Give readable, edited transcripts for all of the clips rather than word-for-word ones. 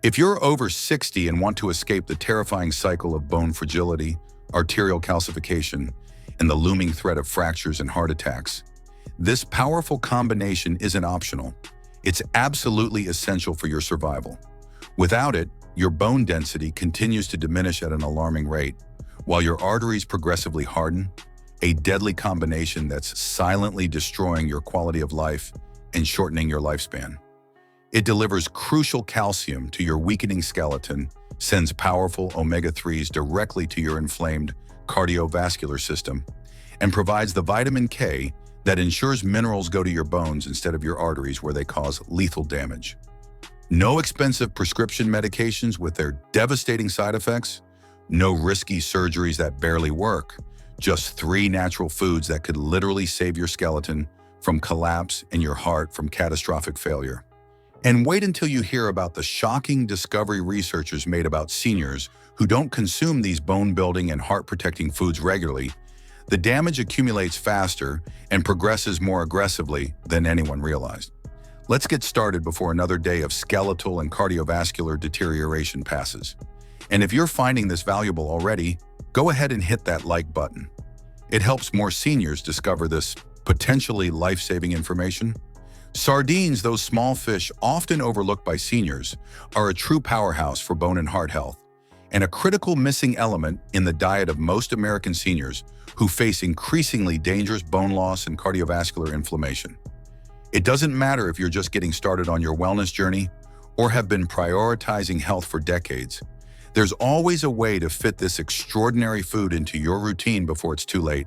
If you're over 60 and want to escape the terrifying cycle of bone fragility, arterial calcification, and the looming threat of fractures and heart attacks, this powerful combination isn't optional. It's absolutely essential for your survival. Without it, your bone density continues to diminish at an alarming rate, while your arteries progressively harden, a deadly combination that's silently destroying your quality of life and shortening your lifespan. It delivers crucial calcium to your weakening skeleton, sends powerful omega-3s directly to your inflamed cardiovascular system, and provides the vitamin K that ensures minerals go to your bones instead of your arteries where they cause lethal damage. No expensive prescription medications with their devastating side effects, no risky surgeries that barely work, just 3 natural foods that could literally save your skeleton from collapse and your heart from catastrophic failure. And wait until you hear about the shocking discovery researchers made about seniors who don't consume these bone-building and heart-protecting foods regularly. The damage accumulates faster and progresses more aggressively than anyone realized. Let's get started before another day of skeletal and cardiovascular deterioration passes. And if you're finding this valuable already, go ahead and hit that like button. It helps more seniors discover this potentially life-saving information. Sardines, those small fish often overlooked by seniors, are a true powerhouse for bone and heart health, and a critical missing element in the diet of most American seniors who face increasingly dangerous bone loss and cardiovascular inflammation. It doesn't matter if you're just getting started on your wellness journey or have been prioritizing health for decades. There's always a way to fit this extraordinary food into your routine before it's too late.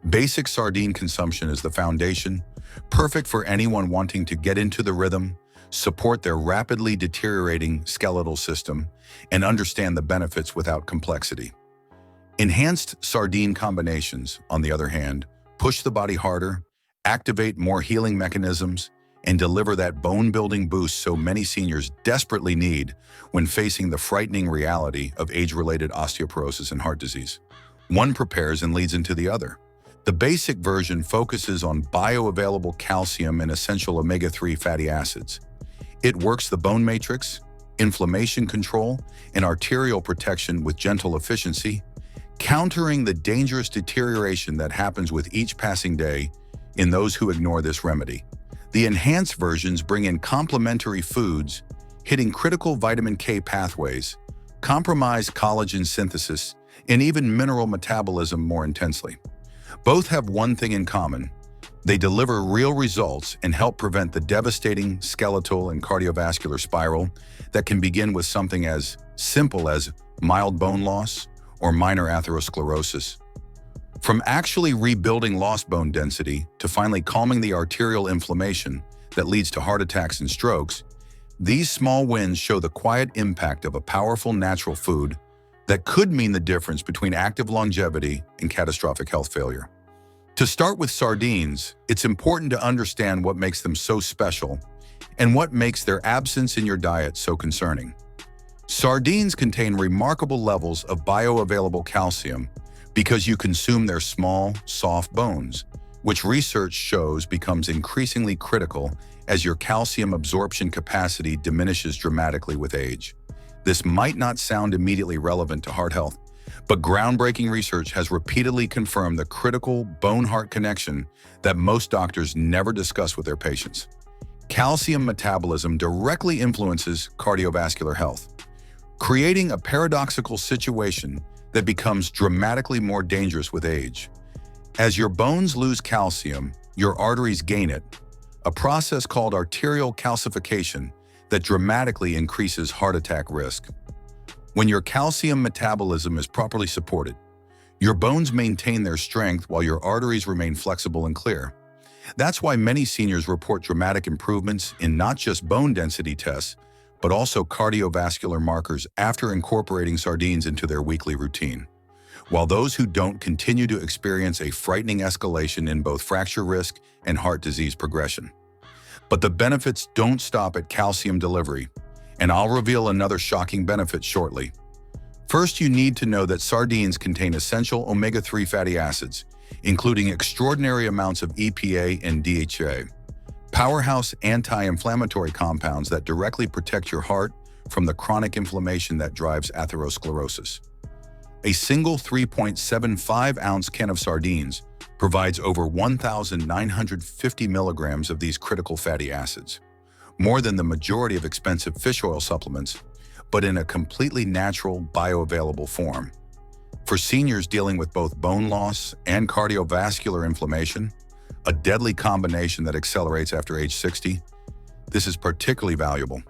Basic sardine consumption is the foundation, perfect for anyone wanting to get into the rhythm, support their rapidly deteriorating skeletal system, and understand the benefits without complexity. Enhanced sardine combinations, on the other hand, push the body harder, activate more healing mechanisms, and deliver that bone-building boost so many seniors desperately need when facing the frightening reality of age-related osteoporosis and heart disease. One prepares and leads into the other. The basic version focuses on bioavailable calcium and essential omega-3 fatty acids. It works the bone matrix, inflammation control, and arterial protection with gentle efficiency, countering the dangerous deterioration that happens with each passing day in those who ignore this remedy. The enhanced versions bring in complementary foods, hitting critical vitamin K pathways, compromise collagen synthesis, and even mineral metabolism more intensely. Both have one thing in common. They deliver real results and help prevent the devastating skeletal and cardiovascular spiral that can begin with something as simple as mild bone loss or minor atherosclerosis. From actually rebuilding lost bone density to finally calming the arterial inflammation that leads to heart attacks and strokes, these small wins show the quiet impact of a powerful natural food that could mean the difference between active longevity and catastrophic health failure. To start with sardines, it's important to understand what makes them so special and what makes their absence in your diet so concerning. Sardines contain remarkable levels of bioavailable calcium because you consume their small, soft bones, which research shows becomes increasingly critical as your calcium absorption capacity diminishes dramatically with age. This might not sound immediately relevant to heart health, but groundbreaking research has repeatedly confirmed the critical bone-heart connection that most doctors never discuss with their patients. Calcium metabolism directly influences cardiovascular health, creating a paradoxical situation that becomes dramatically more dangerous with age. As your bones lose calcium, your arteries gain it, a process called arterial calcification that dramatically increases heart attack risk. When your calcium metabolism is properly supported, your bones maintain their strength while your arteries remain flexible and clear. That's why many seniors report dramatic improvements in not just bone density tests, but also cardiovascular markers after incorporating sardines into their weekly routine, while those who don't continue to experience a frightening escalation in both fracture risk and heart disease progression. But the benefits don't stop at calcium delivery, and I'll reveal another shocking benefit shortly. First, you need to know that sardines contain essential omega-3 fatty acids, including extraordinary amounts of EPA and DHA, powerhouse anti-inflammatory compounds that directly protect your heart from the chronic inflammation that drives atherosclerosis. A single 3.75-ounce can of sardines provides over 1,950 milligrams of these critical fatty acids, more than the majority of expensive fish oil supplements, but in a completely natural, bioavailable form. For seniors dealing with both bone loss and cardiovascular inflammation, a deadly combination that accelerates after age 60, this is particularly valuable.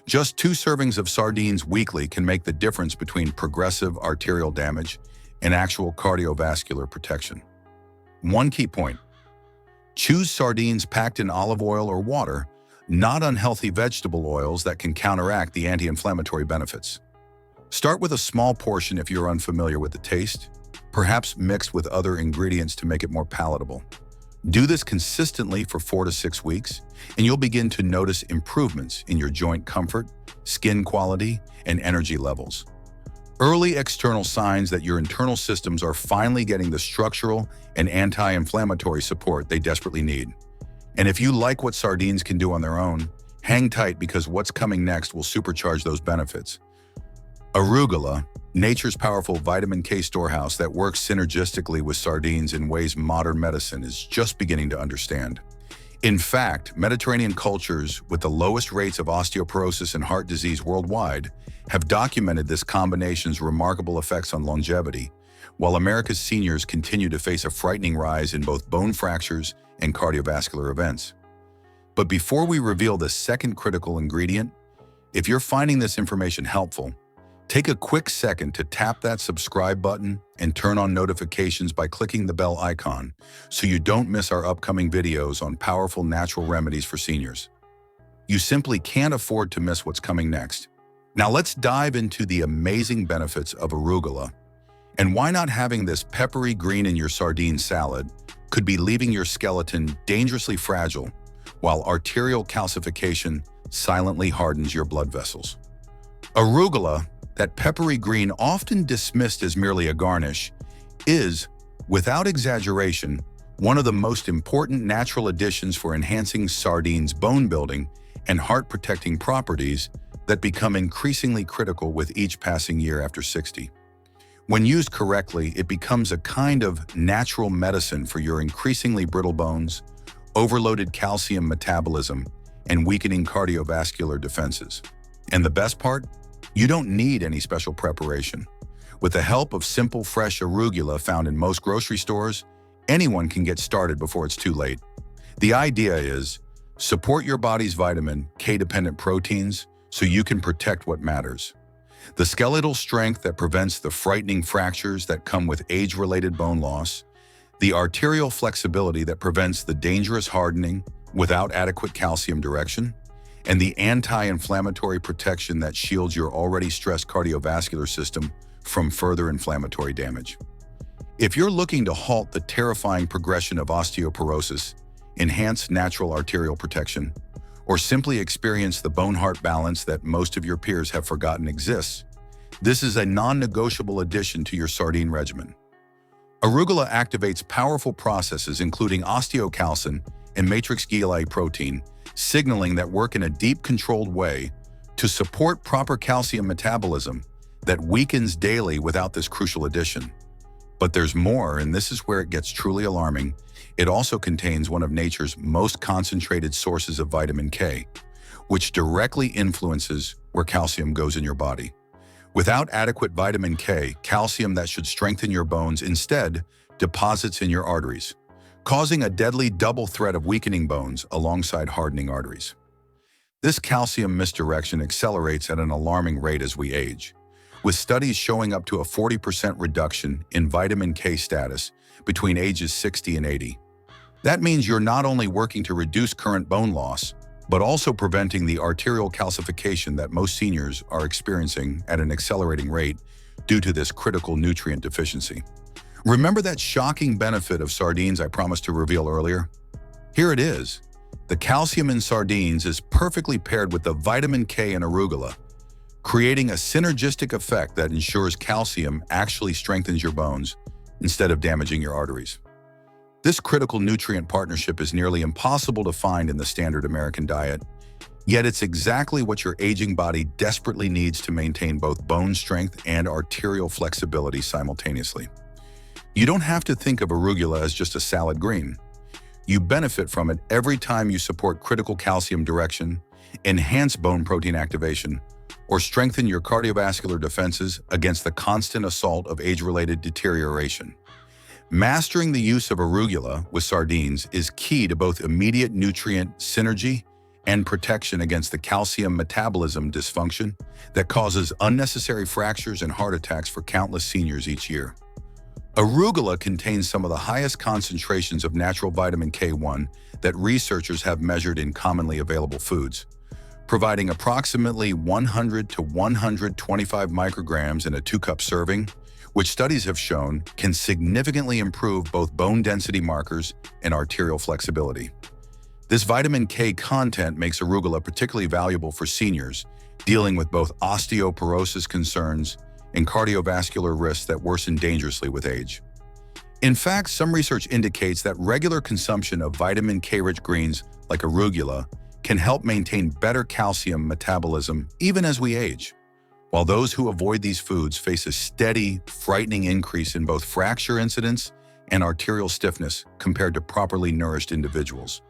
Just 2 servings of sardines weekly can make the difference between progressive arterial damage and actual cardiovascular protection. One key point: choose sardines packed in olive oil or water, not unhealthy vegetable oils that can counteract the anti-inflammatory benefits. Start with a small portion if you're unfamiliar with the taste, perhaps mixed with other ingredients to make it more palatable. Do this consistently for 4 to 6 weeks, and you'll begin to notice improvements in your joint comfort, skin quality, and energy levels. Early external signs that your internal systems are finally getting the structural and anti-inflammatory support they desperately need. And if you like what sardines can do on their own, hang tight because what's coming next will supercharge those benefits. Arugula, nature's powerful vitamin K storehouse that works synergistically with sardines in ways modern medicine is just beginning to understand. In fact, Mediterranean cultures with the lowest rates of osteoporosis and heart disease worldwide have documented this combination's remarkable effects on longevity, while America's seniors continue to face a frightening rise in both bone fractures and cardiovascular events. But before we reveal the second critical ingredient, if you're finding this information helpful, take a quick second to tap that subscribe button and turn on notifications by clicking the bell icon so you don't miss our upcoming videos on powerful natural remedies for seniors. You simply can't afford to miss what's coming next. Now let's dive into the amazing benefits of arugula, and why not having this peppery green in your sardine salad could be leaving your skeleton dangerously fragile while arterial calcification silently hardens your blood vessels. Arugula, that peppery green often dismissed as merely a garnish, is, without exaggeration, one of the most important natural additions for enhancing sardines' bone-building and heart-protecting properties that become increasingly critical with each passing year after 60. When used correctly, it becomes a kind of natural medicine for your increasingly brittle bones, overloaded calcium metabolism, and weakening cardiovascular defenses. And the best part? You don't need any special preparation. With the help of simple, fresh arugula found in most grocery stores, anyone can get started before it's too late. The idea is, support your body's vitamin K-dependent proteins so you can protect what matters. The skeletal strength that prevents the frightening fractures that come with age-related bone loss, the arterial flexibility that prevents the dangerous hardening without adequate calcium direction, and the anti-inflammatory protection that shields your already stressed cardiovascular system from further inflammatory damage. If you're looking to halt the terrifying progression of osteoporosis, enhance natural arterial protection, or simply experience the bone-heart balance that most of your peers have forgotten exists, this is a non-negotiable addition to your sardine regimen. Arugula activates powerful processes including osteocalcin and matrix GLA protein, signaling that work in a deep, controlled way to support proper calcium metabolism that weakens daily without this crucial addition. But there's more, and this is where it gets truly alarming. It also contains one of nature's most concentrated sources of vitamin K, which directly influences where calcium goes in your body. Without adequate vitamin K, calcium that should strengthen your bones instead deposits in your arteries, causing a deadly double threat of weakening bones alongside hardening arteries. This calcium misdirection accelerates at an alarming rate as we age, with studies showing up to a 40% reduction in vitamin K status between ages 60 and 80. That means you're not only working to reduce current bone loss, but also preventing the arterial calcification that most seniors are experiencing at an accelerating rate due to this critical nutrient deficiency. Remember that shocking benefit of sardines I promised to reveal earlier? Here it is. The calcium in sardines is perfectly paired with the vitamin K in arugula, creating a synergistic effect that ensures calcium actually strengthens your bones instead of damaging your arteries. This critical nutrient partnership is nearly impossible to find in the standard American diet, Yet it's exactly what your aging body desperately needs to maintain both bone strength and arterial flexibility simultaneously. You don't have to think of arugula as just a salad green. You benefit from it every time you support critical calcium direction, enhance bone protein activation, or strengthen your cardiovascular defenses against the constant assault of age-related deterioration. Mastering the use of arugula with sardines is key to both immediate nutrient synergy and protection against the calcium metabolism dysfunction that causes unnecessary fractures and heart attacks for countless seniors each year. Arugula contains some of the highest concentrations of natural vitamin K1 that researchers have measured in commonly available foods, providing approximately 100 to 125 micrograms in a 2-cup serving, which studies have shown can significantly improve both bone density markers and arterial flexibility. This vitamin K content makes arugula particularly valuable for seniors dealing with both osteoporosis concerns and cardiovascular risks that worsen dangerously with age. In fact, some research indicates that regular consumption of vitamin K-rich greens like arugula can help maintain better calcium metabolism even as we age, while those who avoid these foods face a steady, frightening increase in both fracture incidence and arterial stiffness compared to properly nourished individuals.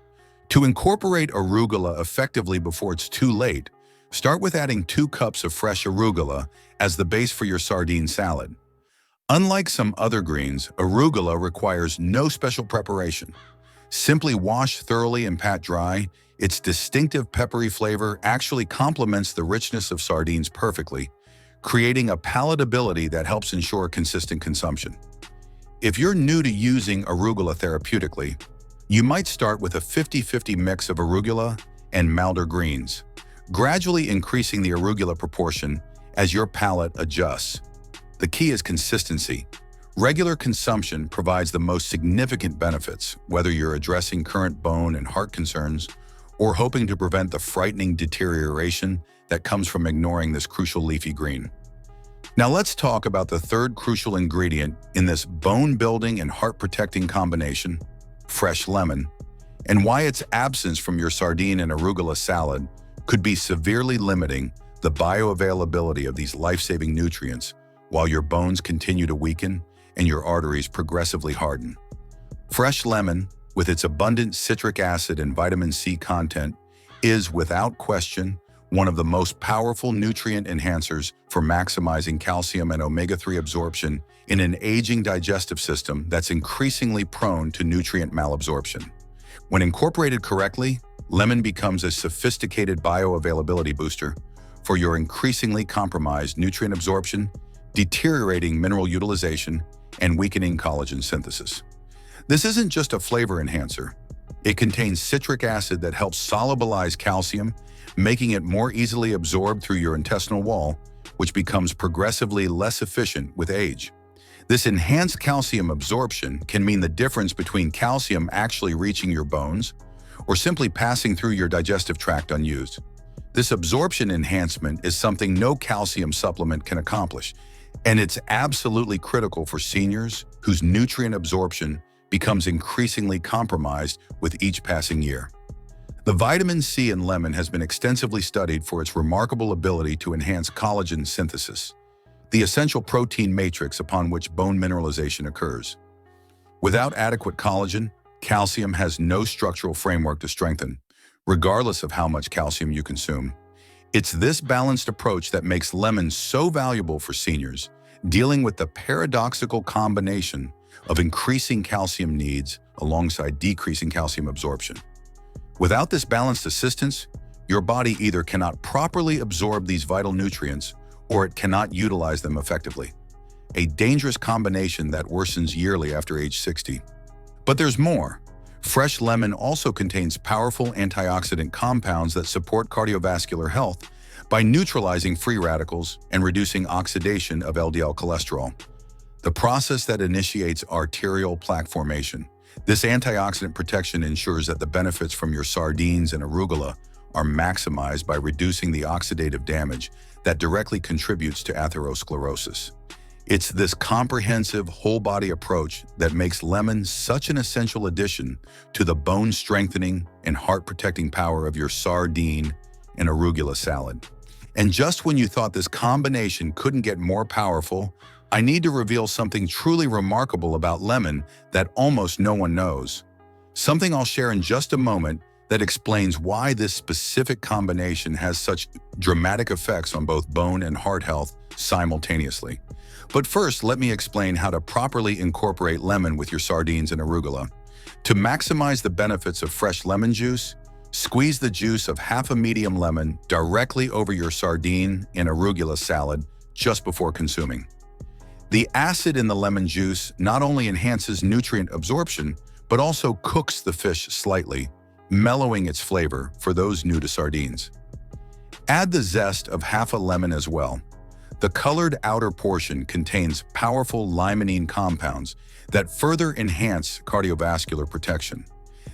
To incorporate arugula effectively before it's too late, start with adding 2 cups of fresh arugula as the base for your sardine salad. Unlike some other greens, arugula requires no special preparation. Simply wash thoroughly and pat dry. Its distinctive peppery flavor actually complements the richness of sardines perfectly, creating a palatability that helps ensure consistent consumption. If you're new to using arugula therapeutically, you might start with a 50-50 mix of arugula and milder greens, gradually increasing the arugula proportion as your palate adjusts. The key is consistency. Regular consumption provides the most significant benefits, whether you're addressing current bone and heart concerns or hoping to prevent the frightening deterioration that comes from ignoring this crucial leafy green. Now let's talk about the third crucial ingredient in this bone-building and heart-protecting combination, fresh lemon, and why its absence from your sardine and arugula salad could be severely limiting the bioavailability of these life-saving nutrients while your bones continue to weaken and your arteries progressively harden. Fresh lemon, with its abundant citric acid and vitamin C content, is without question one of the most powerful nutrient enhancers for maximizing calcium and omega-3 absorption in an aging digestive system that's increasingly prone to nutrient malabsorption. When incorporated correctly, lemon becomes a sophisticated bioavailability booster for your increasingly compromised nutrient absorption, deteriorating mineral utilization, and weakening collagen synthesis. This isn't just a flavor enhancer. It contains citric acid that helps solubilize calcium, making it more easily absorbed through your intestinal wall, which becomes progressively less efficient with age. This enhanced calcium absorption can mean the difference between calcium actually reaching your bones or simply passing through your digestive tract unused. This absorption enhancement is something no calcium supplement can accomplish, and it's absolutely critical for seniors whose nutrient absorption becomes increasingly compromised with each passing year. The vitamin C in lemon has been extensively studied for its remarkable ability to enhance collagen synthesis, the essential protein matrix upon which bone mineralization occurs. Without adequate collagen, calcium has no structural framework to strengthen, regardless of how much calcium you consume. It's this balanced approach that makes lemon so valuable for seniors, dealing with the paradoxical combination of increasing calcium needs alongside decreasing calcium absorption. Without this balanced assistance, your body either cannot properly absorb these vital nutrients or it cannot utilize them effectively. A dangerous combination that worsens yearly after age 60. But there's more. Fresh lemon also contains powerful antioxidant compounds that support cardiovascular health by neutralizing free radicals and reducing oxidation of LDL cholesterol, the process that initiates arterial plaque formation. This antioxidant protection ensures that the benefits from your sardines and arugula are maximized by reducing the oxidative damage that directly contributes to atherosclerosis. It's this comprehensive whole-body approach that makes lemon such an essential addition to the bone-strengthening and heart-protecting power of your sardine and arugula salad. And just when you thought this combination couldn't get more powerful, I need to reveal something truly remarkable about lemon that almost no one knows. Something I'll share in just a moment that explains why this specific combination has such dramatic effects on both bone and heart health simultaneously. But first, let me explain how to properly incorporate lemon with your sardines and arugula. To maximize the benefits of fresh lemon juice, squeeze the juice of half a medium lemon directly over your sardine and arugula salad just before consuming. The acid in the lemon juice not only enhances nutrient absorption, but also cooks the fish slightly, mellowing its flavor for those new to sardines. Add the zest of half a lemon as well. The colored outer portion contains powerful limonene compounds that further enhance cardiovascular protection.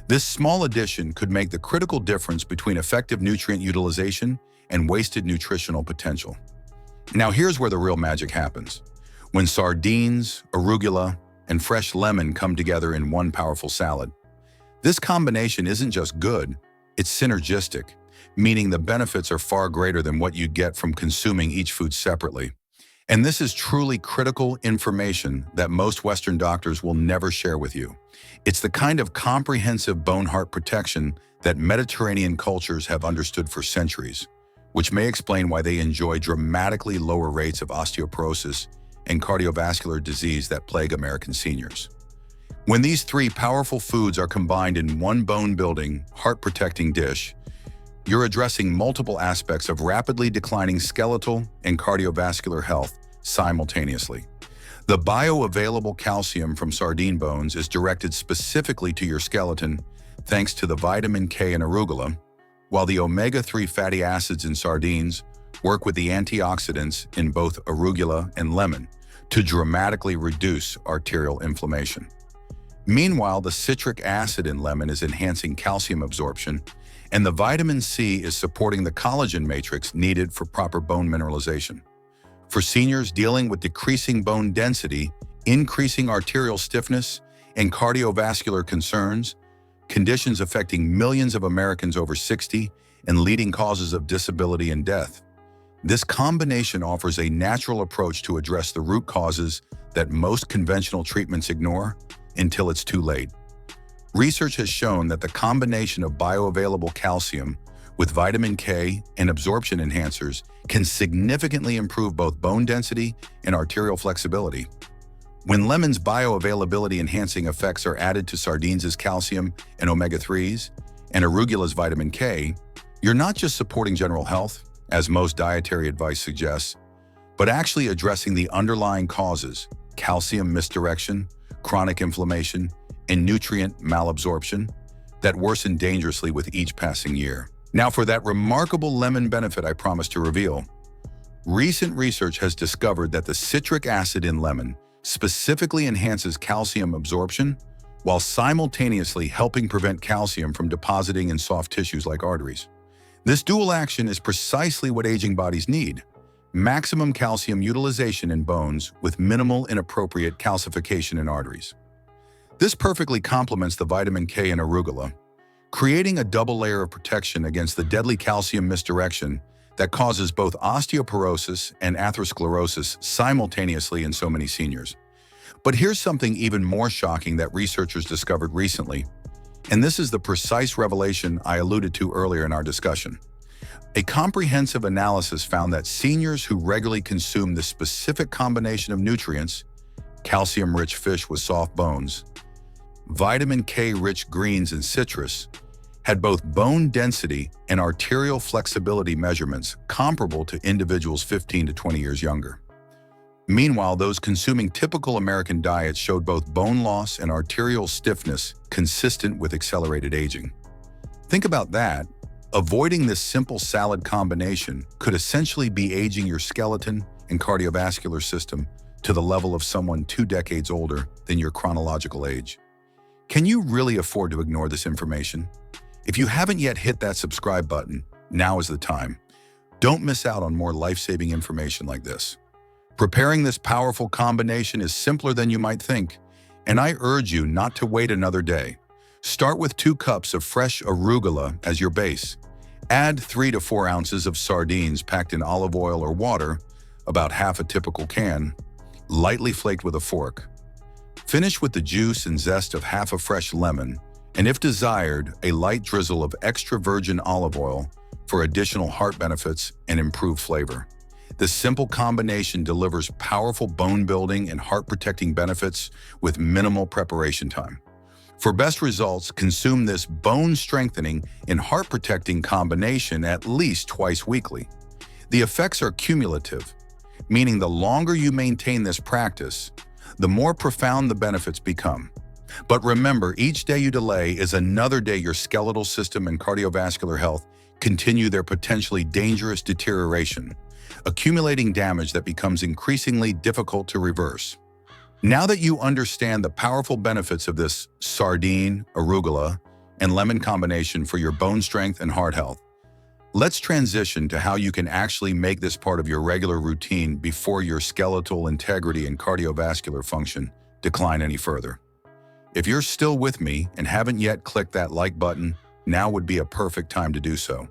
This small addition could make the critical difference between effective nutrient utilization and wasted nutritional potential. Now here's where the real magic happens. When sardines, arugula, and fresh lemon come together in one powerful salad. This combination isn't just good, it's synergistic, meaning the benefits are far greater than what you get from consuming each food separately. And this is truly critical information that most Western doctors will never share with you. It's the kind of comprehensive bone-heart protection that Mediterranean cultures have understood for centuries, which may explain why they enjoy dramatically lower rates of osteoporosis and cardiovascular disease that plague American seniors. When these three powerful foods are combined in one bone-building, heart-protecting dish, you're addressing multiple aspects of rapidly declining skeletal and cardiovascular health simultaneously. The bioavailable calcium from sardine bones is directed specifically to your skeleton thanks to the vitamin K in arugula, while the omega-3 fatty acids in sardines work with the antioxidants in both arugula and lemon to dramatically reduce arterial inflammation. Meanwhile, the citric acid in lemon is enhancing calcium absorption, and the vitamin C is supporting the collagen matrix needed for proper bone mineralization. For seniors dealing with decreasing bone density, increasing arterial stiffness, and cardiovascular concerns, conditions affecting millions of Americans over 60 and leading causes of disability and death, this combination offers a natural approach to address the root causes that most conventional treatments ignore until it's too late. Research has shown that the combination of bioavailable calcium with vitamin K and absorption enhancers can significantly improve both bone density and arterial flexibility. When lemon's bioavailability enhancing effects are added to sardines' calcium and omega-3s and arugula's vitamin K, you're not just supporting general health, as most dietary advice suggests, but actually addressing the underlying causes, calcium misdirection, chronic inflammation, and nutrient malabsorption that worsen dangerously with each passing year. Now for that remarkable lemon benefit I promised to reveal. Recent research has discovered that the citric acid in lemon specifically enhances calcium absorption while simultaneously helping prevent calcium from depositing in soft tissues like arteries. This dual action is precisely what aging bodies need: maximum calcium utilization in bones with minimal inappropriate calcification in arteries. This perfectly complements the vitamin K in arugula, creating a double layer of protection against the deadly calcium misdirection that causes both osteoporosis and atherosclerosis simultaneously in so many seniors. But here's something even more shocking that researchers discovered recently, and this is the precise revelation I alluded to earlier in our discussion. A comprehensive analysis found that seniors who regularly consume the specific combination of nutrients, calcium-rich fish with soft bones, vitamin K-rich greens and citrus, had both bone density and arterial flexibility measurements comparable to individuals 15 to 20 years younger. Meanwhile, those consuming typical American diets showed both bone loss and arterial stiffness consistent with accelerated aging. Think about that. Avoiding this simple salad combination could essentially be aging your skeleton and cardiovascular system to the level of someone 2 decades older than your chronological age. Can you really afford to ignore this information? If you haven't yet hit that subscribe button, now is the time. Don't miss out on more life-saving information like this. Preparing this powerful combination is simpler than you might think, and I urge you not to wait another day. Start with 2 cups of fresh arugula as your base. Add 3 to 4 ounces of sardines packed in olive oil or water, about half a typical can, lightly flaked with a fork. Finish with the juice and zest of half a fresh lemon, and if desired, a light drizzle of extra virgin olive oil for additional heart benefits and improved flavor. This simple combination delivers powerful bone-building and heart-protecting benefits with minimal preparation time. For best results, consume this bone-strengthening and heart-protecting combination at least twice weekly. The effects are cumulative, meaning the longer you maintain this practice, the more profound the benefits become. But remember, each day you delay is another day your skeletal system and cardiovascular health continue their potentially dangerous deterioration, accumulating damage that becomes increasingly difficult to reverse. Now that you understand the powerful benefits of this sardine, arugula, and lemon combination for your bone strength and heart health, let's transition to how you can actually make this part of your regular routine before your skeletal integrity and cardiovascular function decline any further. If you're still with me and haven't yet clicked that like button, now would be a perfect time to do so.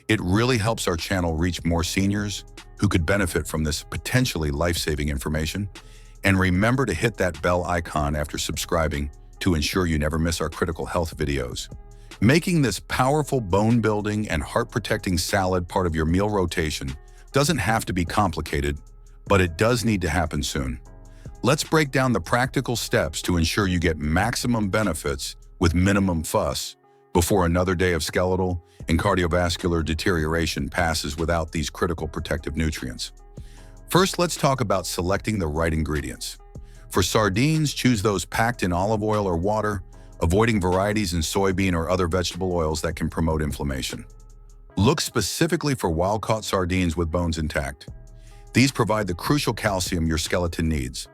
It really helps our channel reach more seniors who could benefit from this potentially life-saving information. And remember to hit that bell icon after subscribing to ensure you never miss our critical health videos. Making this powerful bone-building and heart-protecting salad part of your meal rotation doesn't have to be complicated, but it does need to happen soon. Let's break down the practical steps to ensure you get maximum benefits with minimum fuss before another day of skeletal and cardiovascular deterioration passes without these critical protective nutrients. First, let's talk about selecting the right ingredients. For sardines, choose those packed in olive oil or water, avoiding varieties in soybean or other vegetable oils that can promote inflammation. Look specifically for wild-caught sardines with bones intact. These provide the crucial calcium your skeleton needs.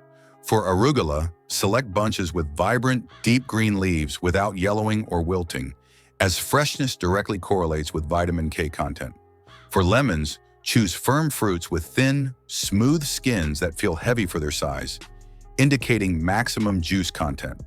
For arugula, select bunches with vibrant, deep green leaves without yellowing or wilting, as freshness directly correlates with vitamin K content. For lemons, choose firm fruits with thin, smooth skins that feel heavy for their size, indicating maximum juice content.